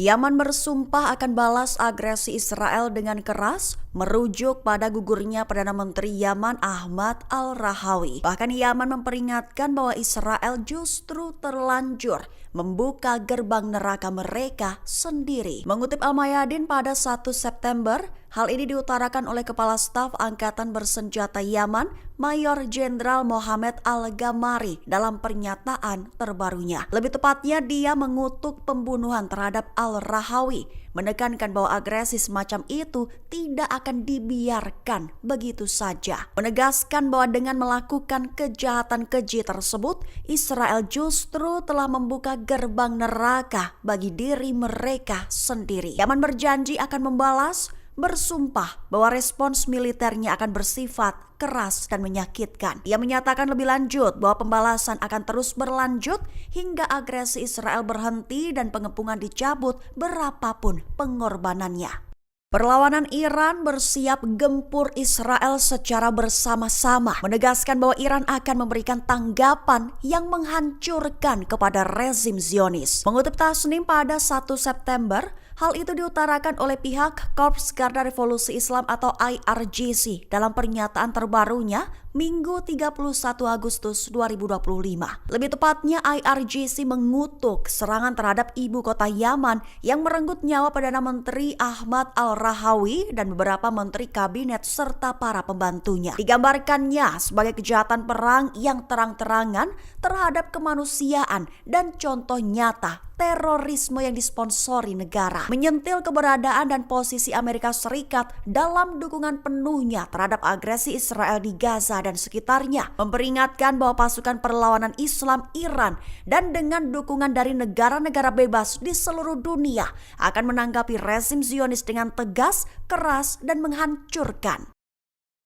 Yaman bersumpah akan balas agresi Israel dengan keras, merujuk pada gugurnya Perdana Menteri Yaman Ahmad Al-Rahawi. Bahkan Yaman memperingatkan bahwa Israel justru terlanjur membuka gerbang neraka mereka sendiri. Mengutip Al-Mayadin pada 1 September, hal ini diutarakan oleh Kepala Staf Angkatan Bersenjata Yaman, Mayor Jenderal Mohammed Al-Gamari dalam pernyataan terbarunya. Lebih tepatnya, dia mengutuk pembunuhan terhadap Al-Rahawi, menekankan bahwa agresi semacam itu tidak akan dibiarkan begitu saja. Menegaskan bahwa dengan melakukan kejahatan keji tersebut, Israel justru telah membuka gerbang neraka bagi diri mereka sendiri. Yaman berjanji akan membalas, bersumpah bahwa respons militernya akan bersifat keras dan menyakitkan. Ia menyatakan lebih lanjut bahwa pembalasan akan terus berlanjut hingga agresi Israel berhenti dan pengepungan dicabut berapapun pengorbanannya. Perlawanan Iran bersiap gempur Israel secara bersama-sama, menegaskan bahwa Iran akan memberikan tanggapan yang menghancurkan kepada rezim Zionis. Mengutip Tasnim pada 1 September, hal itu diutarakan oleh pihak Korps Garda Revolusi Islam atau IRGC dalam pernyataan terbarunya Minggu 31 Agustus 2025. Lebih tepatnya, IRGC mengutuk serangan terhadap ibu kota Yaman yang merenggut nyawa Perdana Menteri Ahmad Al-Rahawi dan beberapa menteri kabinet serta para pembantunya. Digambarkannya sebagai kejahatan perang yang terang-terangan terhadap kemanusiaan dan contoh nyata terorisme yang disponsori negara, menyentil keberadaan dan posisi Amerika Serikat dalam dukungan penuhnya terhadap agresi Israel di Gaza dan sekitarnya, memperingatkan bahwa pasukan perlawanan Islam Iran dan dengan dukungan dari negara-negara bebas di seluruh dunia akan menanggapi rezim Zionis dengan tegas, keras, dan menghancurkan.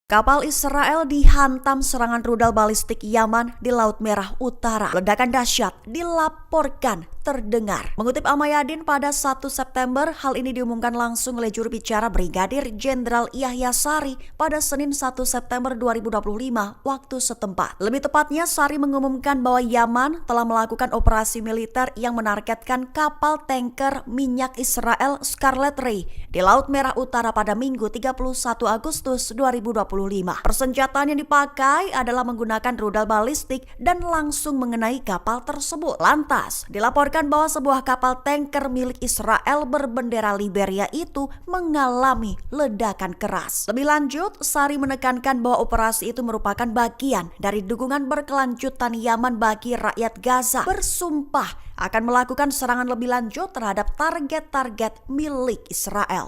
Kapal Israel dihantam serangan rudal balistik Yaman di Laut Merah Utara. Ledakan dahsyat dilaporkan terdengar. Mengutip Al-Mayadin pada 1 September, hal ini diumumkan langsung oleh juru bicara Brigadir Jenderal Yahya Sari pada Senin 1 September 2025 waktu setempat. Lebih tepatnya, Sari mengumumkan bahwa Yaman telah melakukan operasi militer yang menargetkan kapal tanker minyak Israel Scarlet Ray di Laut Merah Utara pada Minggu 31 Agustus 2025. Persenjataan yang dipakai adalah menggunakan rudal balistik dan langsung mengenai kapal tersebut. Lantas, dilaporkan bahwa sebuah kapal tanker milik Israel berbendera Liberia itu mengalami ledakan keras. Lebih lanjut, Sari menekankan bahwa operasi itu merupakan bagian dari dukungan berkelanjutan Yaman bagi rakyat Gaza, bersumpah akan melakukan serangan lebih lanjut terhadap target-target milik Israel.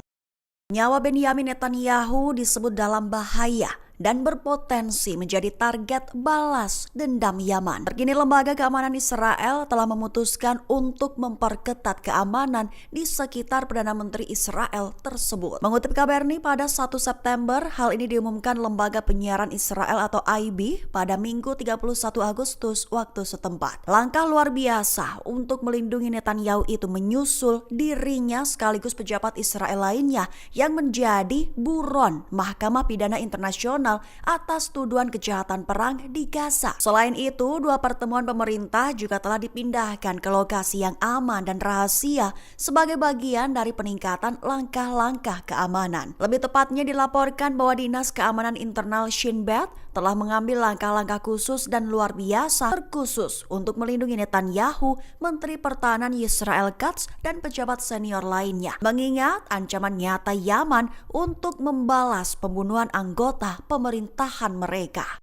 Nyawa Benyamin Netanyahu disebut dalam bahaya dan berpotensi menjadi target balas dendam Yaman. Terkini Lembaga Keamanan Israel telah memutuskan untuk memperketat keamanan di sekitar Perdana Menteri Israel tersebut. Mengutip Kabarni pada 1 September, hal ini diumumkan Lembaga Penyiaran Israel atau IB pada Minggu 31 Agustus waktu setempat. Langkah luar biasa untuk melindungi Netanyahu itu menyusul dirinya sekaligus pejabat Israel lainnya yang menjadi buron Mahkamah Pidana Internasional atas tuduhan kejahatan perang di Gaza. Selain itu, dua pertemuan pemerintah juga telah dipindahkan ke lokasi yang aman dan rahasia sebagai bagian dari peningkatan langkah-langkah keamanan. Lebih tepatnya dilaporkan bahwa Dinas Keamanan Internal Shin Bet telah mengambil langkah-langkah khusus dan luar biasa terkhusus untuk melindungi Netanyahu, Menteri Pertahanan Israel Katz, dan pejabat senior lainnya. Mengingat ancaman nyata Yaman untuk membalas pembunuhan anggota pemerintahan mereka.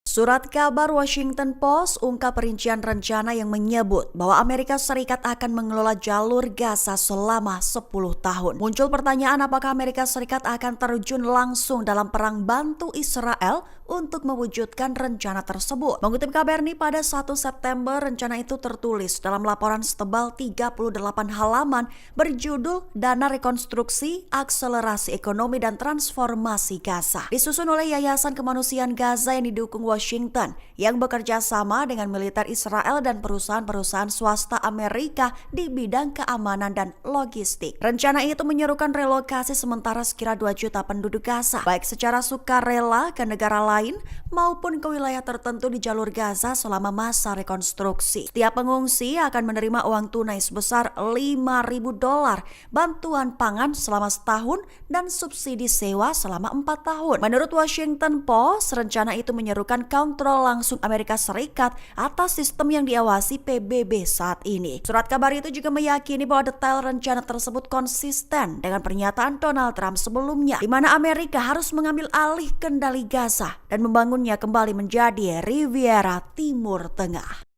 Surat kabar Washington Post ungkap perincian rencana yang menyebut bahwa Amerika Serikat akan mengelola jalur Gaza selama 10 tahun. Muncul pertanyaan apakah Amerika Serikat akan terjun langsung dalam perang bantu Israel untuk mewujudkan rencana tersebut. Mengutip Kabarni pada 1 September, rencana itu tertulis dalam laporan setebal 38 halaman berjudul Dana Rekonstruksi, Akselerasi Ekonomi dan Transformasi Gaza. Disusun oleh Yayasan Kemanusiaan Gaza yang didukung Washington Washington yang bekerja sama dengan militer Israel dan perusahaan-perusahaan swasta Amerika di bidang keamanan dan logistik. Rencana itu menyerukan relokasi sementara sekira 2 juta penduduk Gaza, baik secara sukarela ke negara lain maupun ke wilayah tertentu di jalur Gaza selama masa rekonstruksi. Setiap pengungsi akan menerima uang tunai sebesar $5.000, bantuan pangan selama setahun, dan subsidi sewa selama 4 tahun. Menurut Washington Post, rencana itu menyerukan kontrol langsung Amerika Serikat atas sistem yang diawasi PBB saat ini. Surat kabar itu juga meyakini bahwa detail rencana tersebut konsisten dengan pernyataan Donald Trump sebelumnya, di mana Amerika harus mengambil alih kendali Gaza dan membangunnya kembali menjadi Riviera Timur Tengah.